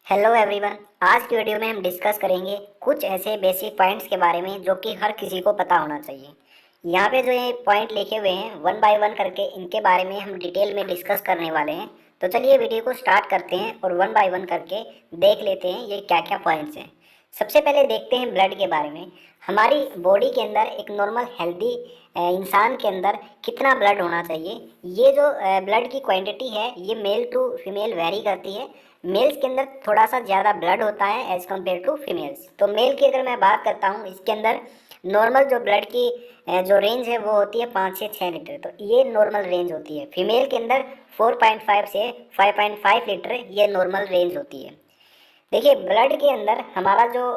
Hello everyone. आज की video में हम डिस्कस करेंगे कुछ ऐसे बेसिक पॉइंट्स के बारे में जो कि हर किसी को पता होना चाहिए। यहाँ पे जो ये पॉइंट लिखे हुए हैं वन बाय वन करके, इनके बारे में हम डिटेल में डिस्कस करने वाले हैं। तो चलिए वीडियो को स्टार्ट करते हैं और वन बाय वन करके देख लेते हैं ये क्या क्या पॉइंट्स हैं। सबसे पहले देखते हैं ब्लड के बारे में। हमारी बॉडी के अंदर एक नॉर्मल हेल्दी इंसान के अंदर कितना ब्लड होना चाहिए। ये जो ब्लड की क्वांटिटी है ये मेल टू फीमेल वेरी करती है। मेल्स के अंदर थोड़ा सा ज़्यादा ब्लड होता है एज़ कम्पेयर टू फीमेल्स। तो मेल की अगर मैं बात करता हूँ, इसके अंदर नॉर्मल जो ब्लड की जो रेंज है वो होती है 5 से 6 लीटर। तो ये नॉर्मल रेंज होती है। फीमेल के अंदर 4.5 से 5.5 लीटर ये नॉर्मल रेंज होती है। देखिए, ब्लड के अंदर हमारा जो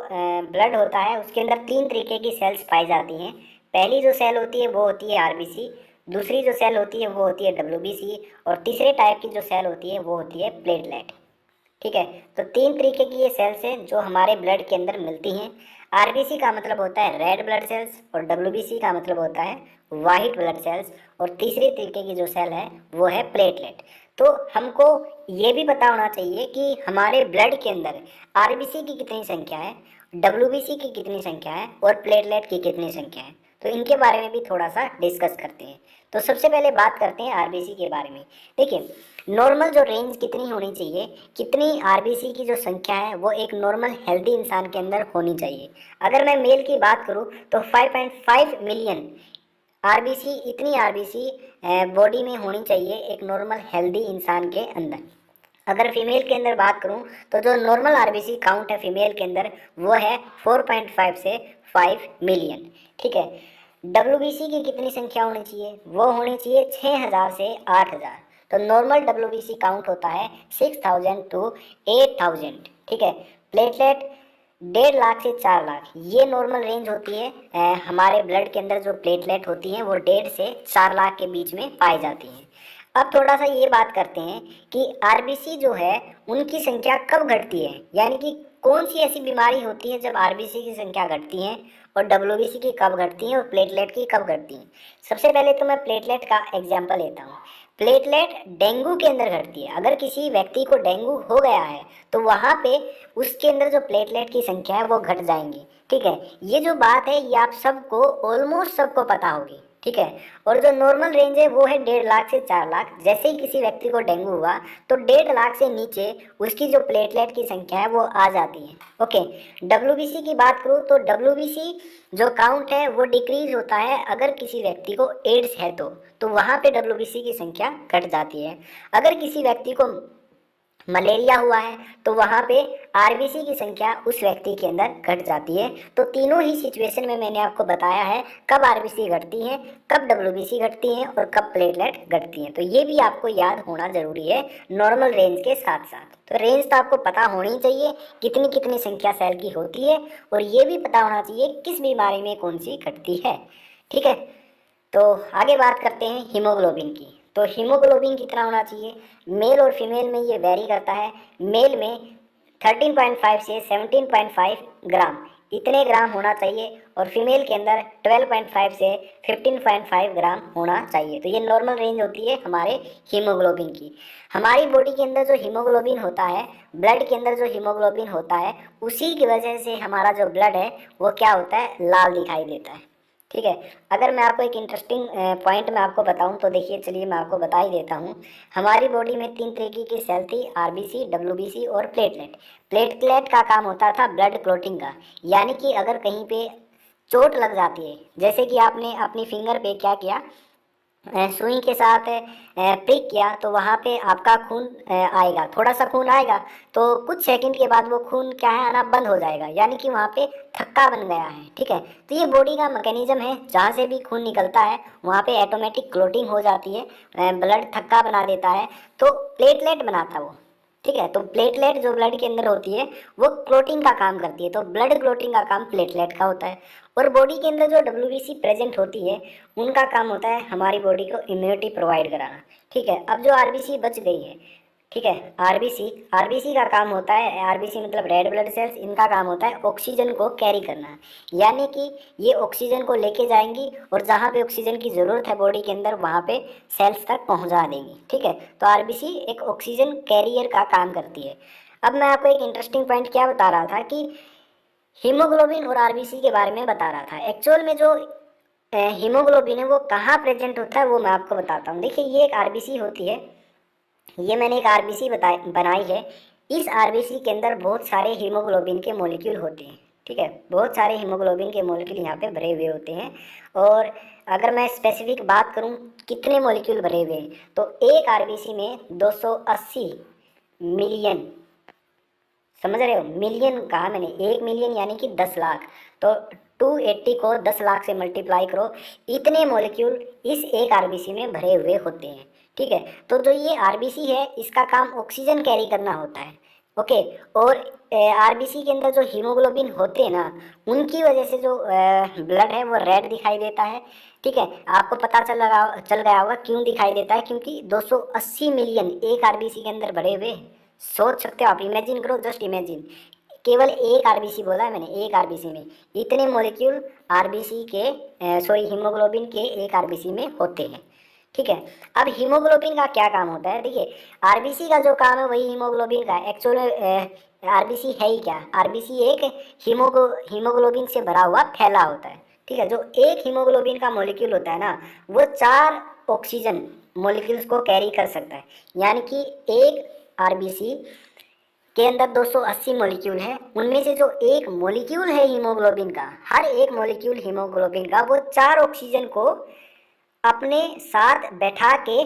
ब्लड होता है उसके अंदर 3 तरीके की सेल्स पाई जाती हैं। पहली जो सेल होती है वो होती है आरबीसी, दूसरी जो सेल होती है वो होती है डब्ल्यूबीसी, और तीसरे टाइप की जो सेल होती है वो होती है प्लेटलेट। ठीक है, तो 3 तरीके की ये सेल्स हैं जो हमारे ब्लड के अंदर मिलती हैं। आरबीसी का मतलब होता है रेड ब्लड सेल्स, और डब्ल्यूबीसी का मतलब होता है वाइट ब्लड सेल्स, और तीसरे तरीके की जो सेल है वो है प्लेटलेट। तो हमको ये भी पता होना चाहिए कि हमारे ब्लड के अंदर आरबीसी की कितनी संख्या है, डब्ल्यूबीसी की कितनी संख्या है, और प्लेटलेट की कितनी संख्या है। तो इनके बारे में भी थोड़ा सा डिस्कस करते हैं। तो सबसे पहले बात करते हैं आरबीसी के बारे में। देखिए, नॉर्मल जो रेंज कितनी होनी चाहिए, कितनी आरबीसी की जो संख्या है वो एक नॉर्मल हेल्दी इंसान के अंदर होनी चाहिए। अगर मैं मेल की बात करूं तो 5.5 मिलियन आरबीसी, इतनी आरबीसी बॉडी में होनी चाहिए एक नॉर्मल हेल्दी इंसान के अंदर। अगर फीमेल के अंदर बात करूं तो जो नॉर्मल आरबीसी काउंट है फीमेल के अंदर वो है 4.5 से 5 मिलियन। ठीक है, डब्ल्यूबीसी की कितनी संख्या होनी चाहिए, वो होनी चाहिए 6000 से 8000। तो नॉर्मल डब्ल्यूबीसी काउंट होता है 6000 टू 8000। ठीक है, प्लेटलेट 1.5 लाख से 4 लाख ये नॉर्मल रेंज होती है। हमारे ब्लड के अंदर जो प्लेटलेट होती हैं वो 1.5 से 4 लाख के बीच में पाई जाती हैं। अब थोड़ा सा ये बात करते हैं कि आरबीसी जो है उनकी संख्या कब घटती है, यानी कि कौन सी ऐसी बीमारी होती है जब आरबीसी की संख्या घटती है, और डब्ल्यूबीसी की कब घटती है, और प्लेटलेट की कब घटती है। सबसे पहले तो मैं प्लेटलेट का एग्जाम्पल लेता हूँ। प्लेटलेट डेंगू के अंदर घटती है। अगर किसी व्यक्ति को डेंगू हो गया है तो वहाँ पे उसके अंदर जो प्लेटलेट की संख्या है वो घट जाएंगी। ठीक है, ये जो बात है ये आप सबको ऑलमोस्ट सबको पता होगी। ठीक है, और जो नॉर्मल रेंज है वो है 1.5 लाख से 4 लाख। जैसे ही किसी व्यक्ति को डेंगू हुआ तो 1.5 लाख से नीचे उसकी जो प्लेटलेट की संख्या है वो आ जाती है। ओके, डब्ल्यूबीसी की बात करूँ तो डब्ल्यूबीसी जो काउंट है वो डिक्रीज होता है अगर किसी व्यक्ति को एड्स है तो वहाँ पे डब्ल्यूबीसी की संख्या घट जाती है। अगर किसी व्यक्ति को मलेरिया हुआ है तो वहाँ पे आरबीसी की संख्या उस व्यक्ति के अंदर घट जाती है। तो तीनों ही सिचुएशन में मैंने आपको बताया है कब आरबीसी घटती है, कब डब्ल्यूबीसी घटती है, और कब प्लेटलेट घटती है। तो ये भी आपको याद होना जरूरी है नॉर्मल रेंज के साथ साथ। तो रेंज तो आपको पता होनी चाहिए कितनी कितनी संख्या सेल की होती है, और ये भी पता होना चाहिए किस बीमारी में कौन सी घटती है। ठीक है, तो आगे बात करते हैं हीमोग्लोबिन की। तो हीमोग्लोबिन कितना होना चाहिए, मेल और फीमेल में ये वेरी करता है। मेल में 13.5 से 17.5 ग्राम, इतने ग्राम होना चाहिए, और फीमेल के अंदर 12.5 से 15.5 ग्राम होना चाहिए। तो ये नॉर्मल रेंज होती है हमारे हीमोग्लोबिन की। हमारी बॉडी के अंदर जो हीमोग्लोबिन होता है, ब्लड के अंदर जो हीमोग्लोबिन होता है, उसी की वजह से हमारा जो ब्लड है वो क्या होता है, लाल दिखाई देता है। ठीक है, अगर मैं आपको एक इंटरेस्टिंग पॉइंट मैं आपको बताऊं तो देखिए, चलिए मैं आपको बता ही देता हूं। हमारी बॉडी में 3 तरीके की सेल थी, आरबीसी, डब्ल्यूबीसी और प्लेटलेट। प्लेटलेट का काम होता था ब्लड क्लॉटिंग का, यानी कि अगर कहीं पे चोट लग जाती है, जैसे कि आपने अपनी फिंगर पे क्या किया, सुई के साथ प्रिक किया, तो वहाँ पे आपका खून आएगा, थोड़ा सा खून आएगा, तो कुछ सेकंड के बाद वो खून क्या है, आना बंद हो जाएगा, यानी कि वहाँ पे थक्का बन गया है। ठीक है, तो ये बॉडी का मैकेनिज्म है, जहाँ से भी खून निकलता है वहाँ पे ऑटोमेटिक क्लोटिंग हो जाती है, ब्लड थक्का बना देता है, तो प्लेटलेट बनाता है वो। ठीक है, तो प्लेटलेट जो ब्लड के अंदर होती है वो क्लोटिंग का काम करती है, तो ब्लड क्लोटिंग का काम प्लेटलेट का होता है। और बॉडी के अंदर जो डब्ल्यूबीसी प्रेजेंट होती है उनका काम होता है हमारी बॉडी को इम्यूनिटी प्रोवाइड कराना। ठीक है, अब जो आरबीसी बच गई है, ठीक है, आरबीसी आरबीसी का काम होता है, आरबीसी मतलब रेड ब्लड सेल्स, इनका काम होता है ऑक्सीजन को कैरी करना, यानी कि ये ऑक्सीजन को लेके जाएंगी और जहाँ पे ऑक्सीजन की ज़रूरत है बॉडी के अंदर वहाँ पे सेल्स तक पहुँचा देंगी। ठीक है, तो आरबीसी एक ऑक्सीजन कैरियर का काम करती है। अब मैं आपको एक इंटरेस्टिंग पॉइंट क्या बता रहा था कि हीमोग्लोबिन और आरबीसी के बारे में बता रहा था। एक्चुअल में जो हीमोग्लोबिन है वो कहाँ प्रेजेंट होता है वो मैं आपको बताता हूँ। देखिए ये एक आरबीसी होती है, ये मैंने एक आरबीसी बनाई है। इस आरबीसी के अंदर बहुत सारे हीमोग्लोबिन के मॉलिक्यूल होते हैं, ठीक है, बहुत सारे हीमोग्लोबिन के मॉलिक्यूल यहाँ पे भरे हुए होते हैं। और अगर मैं स्पेसिफिक बात करूँ कितने मॉलिक्यूल भरे हुए हैं, तो एक आरबीसी में 280 मिलियन, समझ रहे हो, मिलियन कहा मैंने, 1 मिलियन यानी कि 10 लाख। तो 280 को 10 लाख से मल्टीप्लाई करो, इतने मॉलिक्यूल इस एक आरबीसी में भरे हुए होते हैं, ठीक है। तो जो ये आरबीसी है इसका काम ऑक्सीजन कैरी करना होता है, ओके। और आरबीसी के अंदर जो हीमोग्लोबिन होते हैं ना, उनकी वजह से जो ब्लड है वो रेड दिखाई देता है, ठीक है। आपको पता चल गया होगा क्यों दिखाई देता है, क्योंकि 280 मिलियन एक आरबीसी के अंदर भरे हुए, सोच सकते हो आप, इमेजिन करो, जस्ट इमेजिन, केवल एक आरबीसी बोला है मैंने, एक आरबीसी में इतने मॉलिक्यूल आरबीसी के सॉरी हीमोग्लोबिन के एक आरबीसी में होते हैं, ठीक है। अब हीमोग्लोबिन का क्या काम होता है, देखिए आरबीसी का जो काम है वही हीमोग्लोबिन का। एक्चुअल आरबीसी है ही क्या, आरबीसी एक हीमोग्लोबिन से भरा हुआ थैला होता है, ठीक है। जो एक हीमोग्लोबिन का मॉलिक्यूल होता है ना, वो 4 ऑक्सीजन मॉलिक्यूल्स को कैरी कर सकता है। यानी कि एक आरबीसी के अंदर 280 मॉलिक्यूल है, उनमें से जो एक मॉलिक्यूल है हीमोग्लोबिन का, हर एक मॉलिक्यूल हीमोग्लोबिन का वो 4 ऑक्सीजन को अपने साथ बैठा के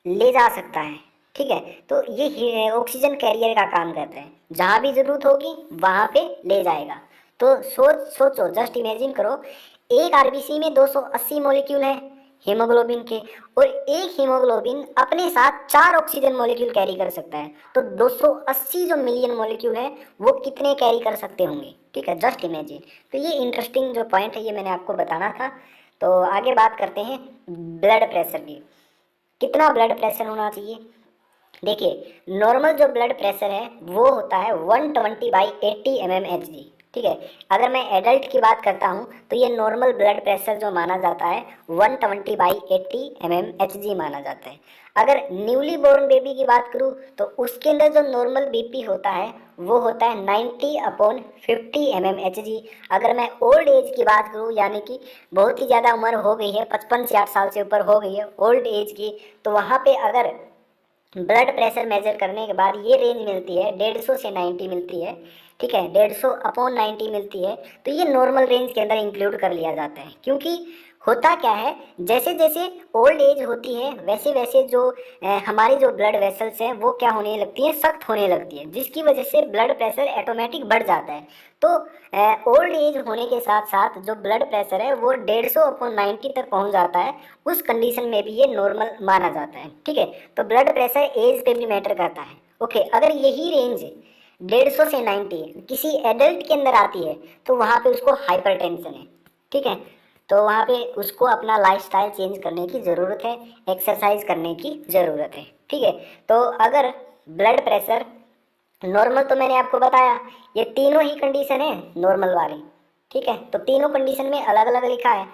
ले जा सकता है, ठीक है। तो ये ऑक्सीजन कैरियर का काम करता है, जहाँ भी ज़रूरत होगी वहाँ पे ले जाएगा। तो सोचो, जस्ट इमेजिन करो, एक आरबीसी में 280 मॉलिक्यूल है हीमोग्लोबिन के, और एक हीमोग्लोबिन अपने साथ 4 ऑक्सीजन मॉलिक्यूल कैरी कर सकता है। तो 280 जो मिलियन मॉलिक्यूल है वो कितने कैरी कर सकते होंगे, ठीक है, जस्ट इमेजिन। तो ये इंटरेस्टिंग जो पॉइंट है ये मैंने आपको बताना था। तो आगे बात करते हैं ब्लड प्रेशर की। कितना ब्लड प्रेशर होना चाहिए, देखिए नॉर्मल जो ब्लड प्रेशर है वो होता है 120/80 mmHg, ठीक है। अगर मैं एडल्ट की बात करता हूँ तो ये नॉर्मल ब्लड प्रेशर जो माना जाता है 120/80 mmHg माना जाता है। अगर न्यूली बोर्न बेबी की बात करूँ तो उसके अंदर जो नॉर्मल बीपी होता है वो होता है 90/50 mmHg। अगर मैं ओल्ड एज की बात करूँ, यानी कि बहुत ही ज़्यादा उम्र हो गई है, 55 से 60 साल से ऊपर हो गई है ओल्ड एज की, तो वहाँ पे अगर ब्लड प्रेशर मेजर करने के बाद ये रेंज मिलती है 150 से 90 मिलती है, ठीक है, 150/90 मिलती है। तो ये नॉर्मल रेंज के अंदर इंक्लूड कर लिया जाता है, क्योंकि होता क्या है, जैसे जैसे ओल्ड एज होती है वैसे वैसे जो हमारी जो ब्लड वेसल्स हैं वो क्या होने लगती हैं, सख्त होने लगती है, जिसकी वजह से ब्लड प्रेशर ऑटोमेटिक बढ़ जाता है। तो ओल्ड एज होने के साथ साथ जो ब्लड प्रेशर है वो 150/90 तक पहुंच जाता है, उस कंडीशन में भी ये नॉर्मल माना जाता है, ठीक है। तो ब्लड प्रेशर एज पे भी मैटर करता है, ओके। अगर यही रेंज 150 से 90 किसी एडल्ट के अंदर आती है तो वहाँ पे उसको हाइपरटेंशन है, ठीक है। तो वहाँ पे उसको अपना लाइफस्टाइल चेंज करने की ज़रूरत है, एक्सरसाइज करने की ज़रूरत है, ठीक है। तो अगर ब्लड प्रेशर नॉर्मल, तो मैंने आपको बताया ये तीनों ही कंडीशन है नॉर्मल वाली, ठीक है। तो तीनों कंडीशन में अलग अलग लिखा है।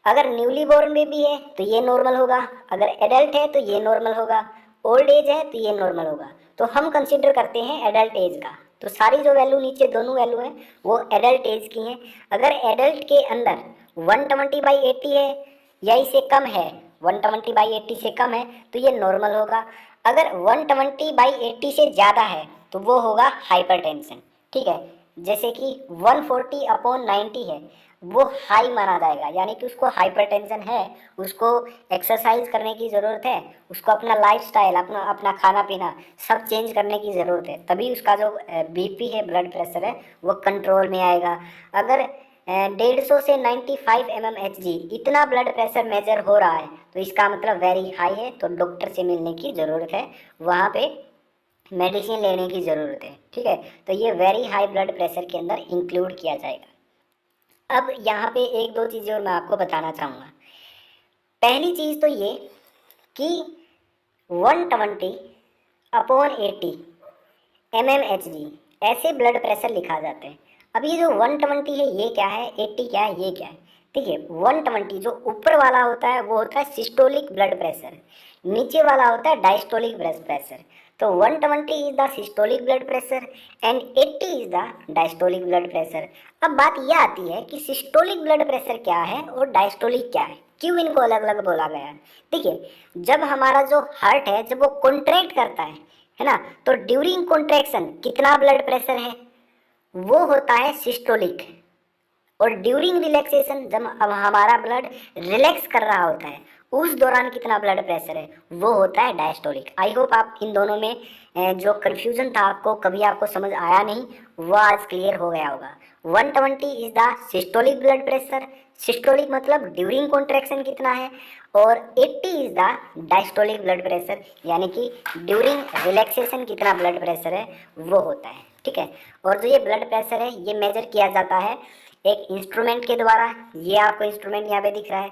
अगर न्यूली बोर्न बेबी है तो ये नॉर्मल होगा, अगर एडल्ट है तो ये नॉर्मल होगा, ओल्ड एज है तो ये नॉर्मल होगा। तो हम कंसिडर करते हैं एडल्ट एज का, तो सारी जो वैल्यू नीचे दोनों वैल्यू हैं वो एडल्ट एज की हैं। अगर एडल्ट के अंदर 120/80 है या इससे कम है, 120/80 से कम है तो ये नॉर्मल होगा। अगर 120/80 से ज़्यादा है तो वो होगा हाइपरटेंशन, ठीक है। जैसे कि 140/90 है वो हाई माना जाएगा, यानी कि उसको हाइपरटेंशन है, उसको एक्सरसाइज करने की ज़रूरत है, उसको अपना लाइफस्टाइल, अपना अपना खाना पीना सब चेंज करने की ज़रूरत है, तभी उसका जो बीपी है, ब्लड प्रेशर है, वो कंट्रोल में आएगा। अगर 150 से 95 mmHg इतना ब्लड प्रेशर मेजर हो रहा है तो इसका मतलब वेरी हाई है, तो डॉक्टर से मिलने की ज़रूरत है, वहाँ पे मेडिसिन लेने की ज़रूरत है, ठीक है। तो ये वेरी हाई ब्लड प्रेशर के अंदर इंक्लूड किया जाएगा। अब यहाँ पे एक दो चीज़ें और मैं आपको बताना चाहूँगा। पहली चीज़ तो ये कि 120/80 mmHg ऐसे ब्लड प्रेशर लिखा जाता है। अब ये जो 120 है ये क्या है, 80 क्या है, ये क्या है, ठीक है। 120 जो ऊपर वाला होता है वो होता है सिस्टोलिक ब्लड प्रेशर, नीचे वाला होता है डायस्टोलिक ब्लड प्रेशर। तो 120 is the systolic blood pressure and 80 is the diastolic blood pressure. अब बात यह आती है कि सिस्टोलिक ब्लड प्रेशर क्या है और डायस्टोलिक क्या है, क्यों इनको अलग अलग बोला गया है। देखिए, जब हमारा जो हार्ट है जब वो कॉन्ट्रैक्ट करता है ना, तो ड्यूरिंग कॉन्ट्रैक्शन कितना ब्लड प्रेशर है, वो होता है सिस्टोलिक। और ड्यूरिंग रिलैक्सेशन, जब अब हमारा ब्लड रिलैक्स कर रहा होता है उस दौरान कितना ब्लड प्रेशर है, वो होता है डायस्टोलिक। आई होप आप इन दोनों में जो कन्फ्यूजन था आपको कभी आपको समझ आया नहीं, वो आज क्लियर हो गया होगा। 120 is the systolic blood pressure, systolic मतलब ड्यूरिंग कॉन्ट्रैक्शन कितना है, और 80 is the diastolic blood pressure यानी कि ड्यूरिंग रिलैक्सेशन कितना ब्लड प्रेशर है वो होता है। ठीक है, और जो ये ब्लड प्रेशर है ये मेजर किया जाता है एक इंस्ट्रूमेंट के द्वारा। ये आपको इंस्ट्रूमेंट यहाँ पे दिख रहा है,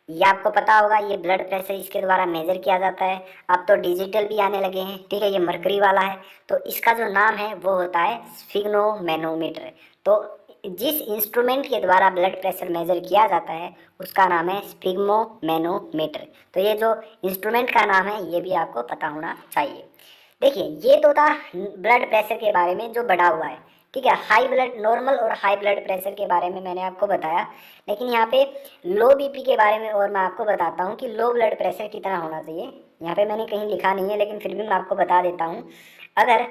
ये आपको पता होगा, ये ब्लड प्रेशर इसके द्वारा मेजर किया जाता है। अब तो डिजिटल भी आने लगे हैं, ठीक है, ये मरकरी वाला है, तो इसका जो नाम है वो होता है स्फिग्नोमेनोमीटर। तो जिस इंस्ट्रूमेंट के द्वारा ब्लड प्रेशर मेजर किया जाता है उसका नाम है स्फिग्नोमेनोमीटर। तो ये जो इंस्ट्रूमेंट का नाम है ये भी आपको पता होना चाहिए। देखिए, ये तो था ब्लड प्रेशर के बारे में जो बढ़ा हुआ है, ठीक है। हाई ब्लड, नॉर्मल और हाई ब्लड प्रेशर के बारे में मैंने आपको बताया, लेकिन यहाँ पे लो बीपी के बारे में और मैं आपको बताता हूँ कि लो ब्लड प्रेशर कितना होना चाहिए। यहाँ पे मैंने कहीं लिखा नहीं है लेकिन फिर भी मैं आपको बता देता हूँ। अगर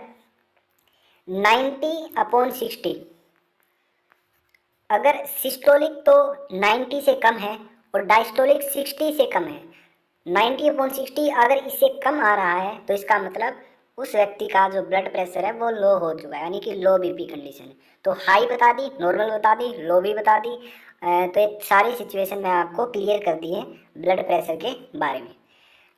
90/60, अगर सिस्टोलिक तो 90 से कम है और डायस्टोलिक 60 से कम है, 90/60 अगर इससे कम आ रहा है तो इसका मतलब उस व्यक्ति का जो ब्लड प्रेशर है वो लो हो चुका है, यानी कि लो बीपी कंडीशन है। तो हाई बता दी, नॉर्मल बता दी, लो भी बता दी। तो ये सारी सिचुएशन मैं आपको क्लियर कर दी है ब्लड प्रेशर के बारे में।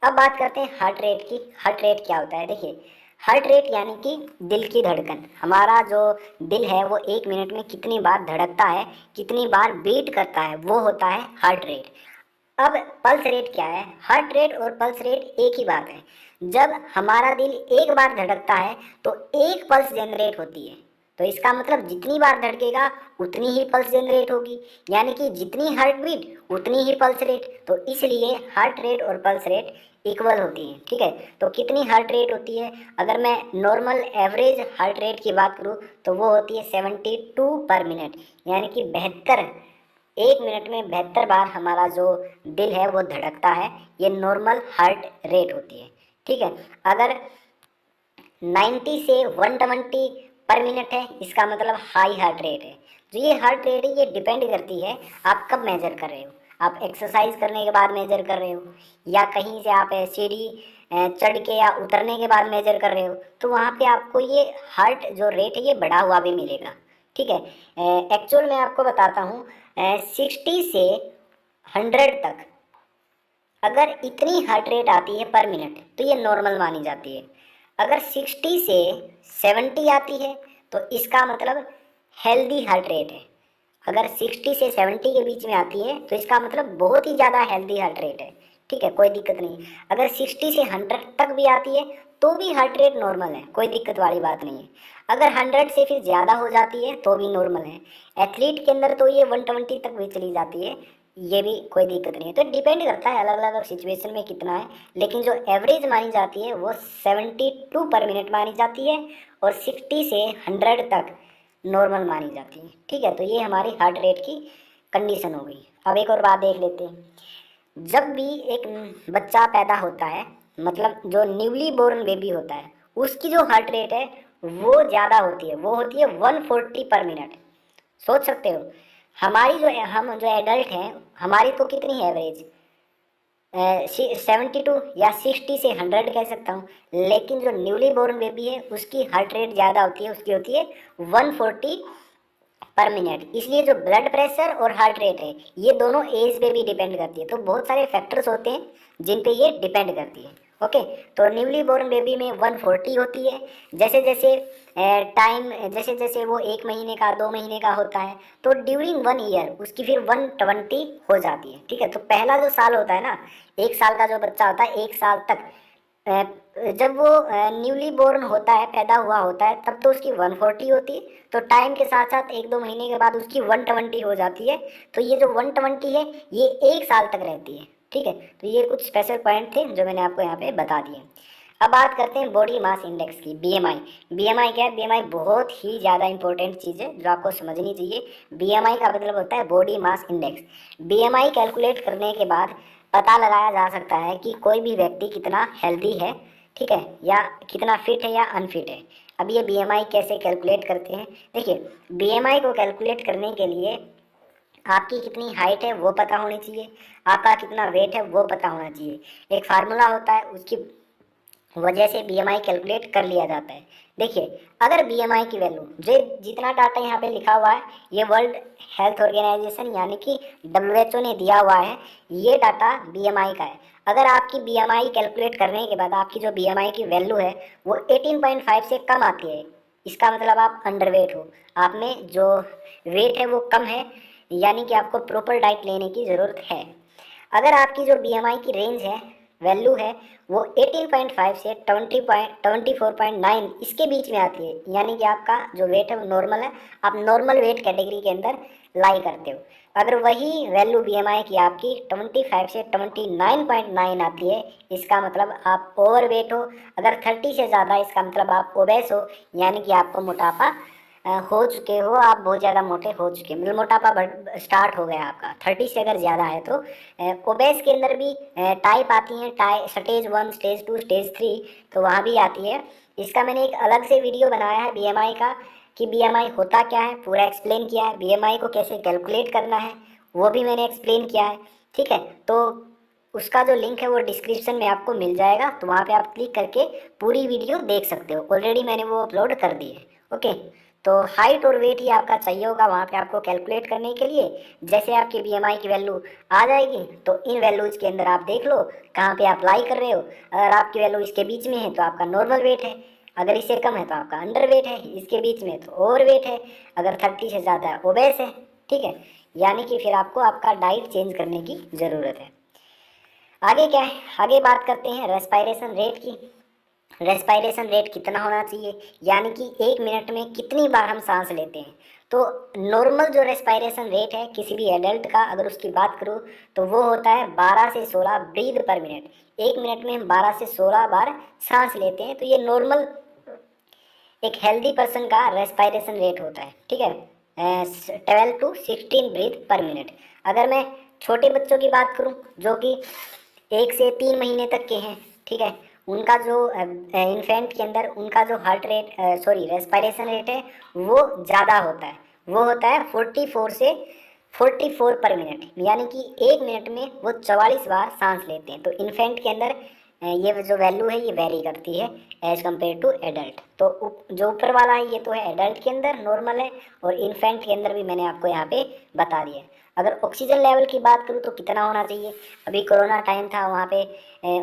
अब बात करते हैं हार्ट रेट की। हार्ट रेट क्या होता है? देखिए, हार्ट रेट यानी कि दिल की धड़कन। हमारा जो दिल है वो 1 मिनट में कितनी बार धड़कता है, कितनी बार बीट करता है, वो होता है हार्ट रेट। अब पल्स रेट क्या है? हार्ट रेट और पल्स रेट एक ही बात है। जब हमारा दिल एक बार धड़कता है तो एक पल्स जनरेट होती है, तो इसका मतलब जितनी बार धड़केगा उतनी ही पल्स जनरेट होगी, यानी कि जितनी हार्ट बीट उतनी ही पल्स रेट। तो इसलिए हार्ट रेट और पल्स रेट इक्वल होती है, ठीक है। तो कितनी हार्ट रेट होती है? अगर मैं नॉर्मल एवरेज हार्ट रेट की बात करूँ तो वो होती है 72 पर मिनट, यानी कि 72, 1 मिनट में 72 बार हमारा जो दिल है वो धड़कता है, ये नॉर्मल हार्ट रेट होती है, ठीक है। अगर 90 से 120 पर मिनट है, इसका मतलब हाई हार्ट रेट है। जो ये हार्ट रेट है ये डिपेंड करती है आप कब मेजर कर रहे हो। आप एक्सरसाइज करने के बाद मेजर कर रहे हो, या कहीं से आप सीढ़ी चढ़ के या उतरने के बाद मेजर कर रहे हो, तो वहाँ पे आपको ये हार्ट जो रेट है ये बढ़ा हुआ भी मिलेगा, ठीक है। एक्चुअल में आपको बताता हूँ, 60 से 100 तक अगर इतनी हार्ट रेट आती है पर मिनट तो ये नॉर्मल मानी जाती है। अगर 60 से 70 आती है तो इसका मतलब हेल्दी हार्ट रेट है। अगर 60 से 70 के बीच में आती है तो इसका मतलब बहुत ही ज़्यादा हेल्दी हार्ट रेट है, ठीक है, कोई दिक्कत नहीं। अगर 60 से 100 तक भी आती है तो भी हार्ट रेट नॉर्मल है, कोई दिक्कत वाली बात नहीं है। अगर 100 से फिर ज़्यादा हो जाती है तो भी नॉर्मल है। एथलीट के अंदर तो ये 120 तक भी चली जाती है, ये भी कोई दिक्कत नहीं है। तो डिपेंड करता है अलग अलग सिचुएशन में कितना है, लेकिन जो एवरेज मानी जाती है वो 72 पर मिनट मानी जाती है और 60 से 100 तक नॉर्मल मानी जाती है, ठीक है। तो ये हमारी हार्ट रेट की कंडीशन हो गई। अब एक और बात देख लेते हैं। जब भी एक बच्चा पैदा होता है, मतलब जो न्यूली बोर्न बेबी होता है, उसकी जो हार्ट रेट है वो ज़्यादा होती है, वो होती है 140 पर मिनट। सोच सकते हो, हमारी जो हम जो एडल्ट हैं हमारी तो कितनी है एवरेज, 72 या 60 से 100 कह सकता हूँ, लेकिन जो न्यूली बोर्न बेबी है उसकी हार्ट रेट ज़्यादा होती है, उसकी होती है 140 पर मिनट। इसलिए जो ब्लड प्रेशर और हार्ट रेट है ये दोनों एज पे भी डिपेंड करती है। तो बहुत सारे फैक्टर्स होते हैं जिन पे ये डिपेंड करती है, ओके। तो न्यूली बोर्न बेबी में 140 होती है। जैसे जैसे टाइम, जैसे जैसे वो 1 महीने का 2 महीने का होता है तो ड्यूरिंग 1 ईयर उसकी फिर 120 हो जाती है, ठीक है। तो पहला जो साल होता है ना, 1 साल का जो बच्चा होता है, 1 साल तक जब वो न्यूली बोर्न होता है, पैदा हुआ होता है, तब तो उसकी 140 होती है। तो टाइम के साथ साथ 1-2 महीने के बाद उसकी 120 हो जाती है। तो ये जो 120 है ये 1 साल तक रहती है, ठीक है। तो ये कुछ स्पेशल पॉइंट थे जो मैंने आपको यहाँ पे बता दिए। अब बात करते हैं बॉडी मास इंडेक्स की, बीएमआई। बीएमआई क्या है? बीएमआई बहुत ही ज़्यादा इंपॉर्टेंट चीज़ है जो आपको समझनी चाहिए। बीएमआई का मतलब होता है body mass index. BMI calculate करने के बाद पता लगाया जा सकता है कि कोई भी व्यक्ति कितना हेल्दी है, ठीक है, या कितना फिट है या अनफिट है। अब ये बीएमआई कैसे कैलकुलेट करते हैं? देखिए, बीएमआई को कैलकुलेट करने के लिए आपकी कितनी हाइट है वो पता होनी चाहिए, आपका कितना वेट है वो पता होना चाहिए। एक फार्मूला होता है, उसकी वजह से बीएमआई कैलकुलेट कर लिया जाता है। देखिए, अगर बीएमआई की वैल्यू जो जितना डाटा यहाँ पे लिखा हुआ है, ये वर्ल्ड हेल्थ ऑर्गेनाइजेशन यानी कि डब्ल्यूएचओ ने दिया हुआ है, ये डाटा बीएमआई का है। अगर आपकी बीएमआई कैलकुलेट करने के बाद आपकी जो बीएमआई की वैल्यू है वो 18.5 से कम आती है, इसका मतलब आप अंडरवेट हो, आप में जो वेट है वो कम है, यानी कि आपको प्रॉपर डाइट लेने की ज़रूरत है। अगर आपकी जो बीएमआई की रेंज है, वैल्यू है, वो 18.5 से 24.9 इसके बीच में आती है, यानी कि आपका जो वेट है वो नॉर्मल है, आप नॉर्मल वेट कैटेगरी के अंदर लाई करते हो। अगर वही वैल्यू बीएमआई की आपकी 25 से 29.9 आती है, इसका मतलब आप ओवर वेट हो। अगर 30 से ज़्यादा, इसका मतलब आप ओबेस हो, यानी कि आपको मोटापा हो चुके हो, आप बहुत ज़्यादा मोटे हो चुके हैं, मतलब मोटापा बढ़ स्टार्ट हो गया आपका। 30 से अगर ज़्यादा है तो ओबेस के अंदर भी टाइप आती हैं, स्टेज 1, स्टेज 2, स्टेज 3, तो वहाँ भी आती है। इसका मैंने एक अलग से वीडियो बनाया है बीएमआई का, कि बीएमआई होता क्या है, पूरा एक्सप्लेन किया है। बीएमआई को कैसे कैलकुलेट करना है वो भी मैंने एक्सप्लेन किया है, ठीक है। तो उसका जो लिंक है वो डिस्क्रिप्शन में आपको मिल जाएगा, तो वहाँ पे आप क्लिक करके पूरी वीडियो देख सकते हो। ऑलरेडी मैंने वो अपलोड कर दी है, ओके। तो हाइट और वेट ही आपका चाहिए होगा वहाँ पे आपको कैलकुलेट करने के लिए। जैसे आपकी बीएमआई की वैल्यू आ जाएगी तो इन वैल्यूज़ के अंदर आप देख लो कहाँ पे आप लाई कर रहे हो। अगर आपकी वैल्यू इसके बीच में है तो आपका नॉर्मल वेट है, अगर इससे कम है तो आपका अंडर वेट है, इसके बीच में तो ओवर वेट है, अगर 30 से ज़्यादा है ओबेस है, ठीक है। यानी कि फिर आपको आपका डाइट चेंज करने की ज़रूरत है। आगे क्या है? आगे बात करते हैं रेस्पायरेशन रेट की। रेस्पायरेशन रेट कितना होना चाहिए, यानी कि 1 मिनट में कितनी बार हम सांस लेते हैं। तो नॉर्मल जो रेस्पायरेशन रेट है किसी भी एडल्ट का, अगर उसकी बात करूँ तो वो होता है 12 से 16 ब्रीद पर मिनट। 1 मिनट में हम 12 से 16 बार सांस लेते हैं, तो ये नॉर्मल एक हेल्दी पर्सन का रेस्पायरेशन रेट होता है, ठीक है, 12 टू 16 ब्रीथ पर मिनट। अगर मैं छोटे बच्चों की बात करूं जो कि 1 से 3 महीने तक के हैं, ठीक है, उनका जो इन्फेंट के अंदर उनका जो हार्ट रेट रेस्पायरेशन रेट है वो ज़्यादा होता है, वो होता है 44 पर मिनट, यानी कि 1 मिनट में वो 44 बार सांस लेते हैं। तो इन्फेंट के अंदर ये जो वैल्यू है ये वेरी करती है एज कम्पेयर टू एडल्ट। तो जो ऊपर वाला है ये तो है एडल्ट के अंदर नॉर्मल है, और इन्फेंट के अंदर भी मैंने आपको यहाँ पे बता दिया है। अगर ऑक्सीजन लेवल की बात करूँ तो कितना होना चाहिए, अभी कोरोना टाइम था, वहाँ पे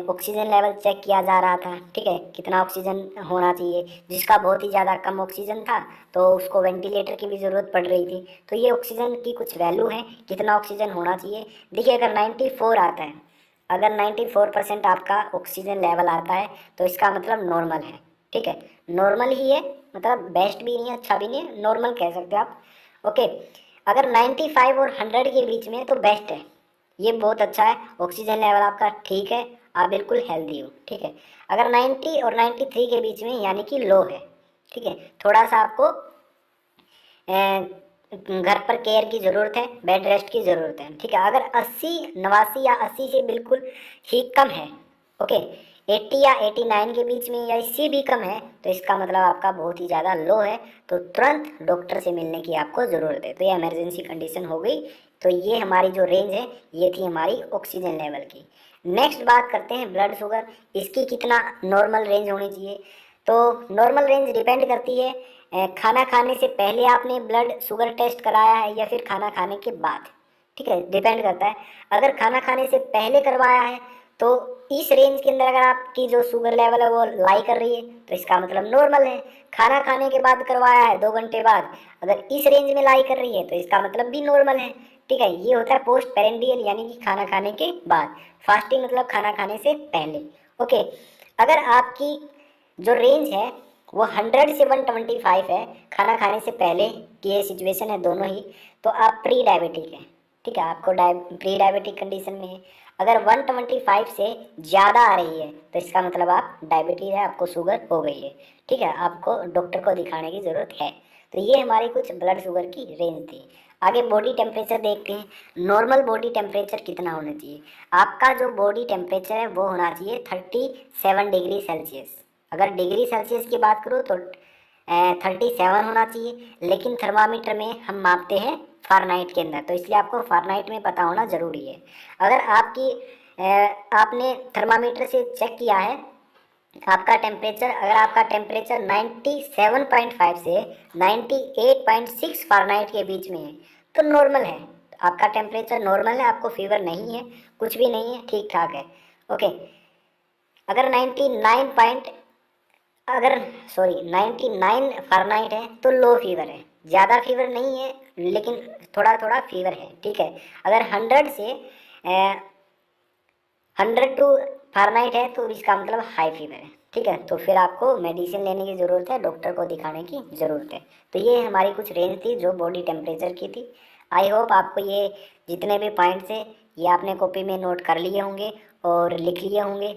ऑक्सीजन लेवल चेक किया जा रहा था, ठीक है, कितना ऑक्सीजन होना चाहिए। जिसका बहुत ही ज़्यादा कम ऑक्सीजन था तो उसको वेंटिलेटर की भी ज़रूरत पड़ रही थी। तो ये ऑक्सीजन की कुछ वैल्यू है, कितना ऑक्सीजन होना चाहिए। देखिए, अगर 94 आता है, अगर 94% आपका ऑक्सीजन लेवल आता है तो इसका मतलब नॉर्मल है, ठीक है, नॉर्मल ही है, मतलब बेस्ट भी नहीं है, अच्छा भी नहीं है, नॉर्मल कह सकते हो आप, ओके। अगर 95 और 100 के बीच में तो बेस्ट है, ये बहुत अच्छा है, ऑक्सीजन लेवल आपका ठीक है, आप बिल्कुल हेल्दी हो, ठीक है। अगर 90 और 93 के बीच में यानी कि लो है, ठीक है, थोड़ा सा आपको घर पर केयर की ज़रूरत है, बेड रेस्ट की ज़रूरत है, ठीक है। अगर 80, 89 या 80 से बिल्कुल ही कम है, ओके, 80 या 89 के बीच में या इससे भी कम है, तो इसका मतलब आपका बहुत ही ज़्यादा लो है, तो तुरंत डॉक्टर से मिलने की आपको ज़रूरत है। तो ये इमरजेंसी कंडीशन हो गई। तो ये हमारी जो रेंज है ये थी हमारी ऑक्सीजन लेवल की। नेक्स्ट बात करते हैं ब्लड शुगर, इसकी कितना नॉर्मल रेंज होनी चाहिए। तो नॉर्मल रेंज डिपेंड करती है खाना खाने से पहले आपने ब्लड शुगर टेस्ट कराया है या फिर खाना खाने के बाद, ठीक है, डिपेंड करता है। अगर खाना खाने से पहले करवाया है तो इस रेंज के अंदर अगर आपकी जो शुगर लेवल है वो लाई कर रही है तो इसका मतलब नॉर्मल है। खाना खाने के बाद करवाया है 2 घंटे बाद, अगर इस रेंज में लाई कर रही है तो इसका मतलब भी नॉर्मल है, ठीक है। ये होता है पोस्ट पेरेंडियल, यानी कि खाना खाने के बाद। फास्टिंग मतलब खाना खाने से पहले, ओके। अगर आपकी जो रेंज है वो 100 से 125 है, खाना खाने से पहले की ये सिचुएशन है दोनों ही, तो आप प्री डायबिटिक है, ठीक है, आपको प्री डायबिटिक कंडीशन में है। अगर 125 से ज़्यादा आ रही है तो इसका मतलब आप डायबिटीज़ है, आपको शुगर हो गई है। ठीक है, आपको डॉक्टर को दिखाने की ज़रूरत है। तो ये हमारी कुछ ब्लड शुगर की रेंज थी। आगे बॉडी टेम्परेचर देखते हैं। नॉर्मल बॉडी टेम्परेचर कितना होना चाहिए? आपका जो बॉडी टेम्परेचर है वो होना चाहिए 37 डिग्री सेल्सियस। अगर डिग्री सेल्सियस की बात करूँ तो 37 होना चाहिए, लेकिन थर्मामीटर में हम मापते हैं फ़ारेनहाइट के अंदर, तो इसलिए आपको फ़ारेनहाइट में पता होना ज़रूरी है। अगर आपने थर्मामीटर से चेक किया है आपका टेम्परेचर, अगर आपका टेम्परेचर 97.5 से 98.6 फ़ारेनहाइट के बीच में है तो नॉर्मल है। आपका टेम्परेचर नॉर्मल है, आपको फीवर नहीं है, कुछ भी नहीं है, ठीक ठाक है। ओके, अगर 99 फ़ारेनहाइट है तो लो फीवर है, ज़्यादा फीवर नहीं है लेकिन थोड़ा थोड़ा फीवर है। ठीक है, अगर 100 टू फ़ारेनहाइट है तो इसका मतलब हाई फीवर है। ठीक है, तो फिर आपको मेडिसिन लेने की ज़रूरत है, डॉक्टर को दिखाने की ज़रूरत है। तो ये हमारी कुछ रेंज थी जो बॉडी टेम्परेचर की थी। आई होप आपको ये जितने भी पॉइंट्स है ये आपने कॉपी में नोट कर लिए होंगे और लिख लिए होंगे।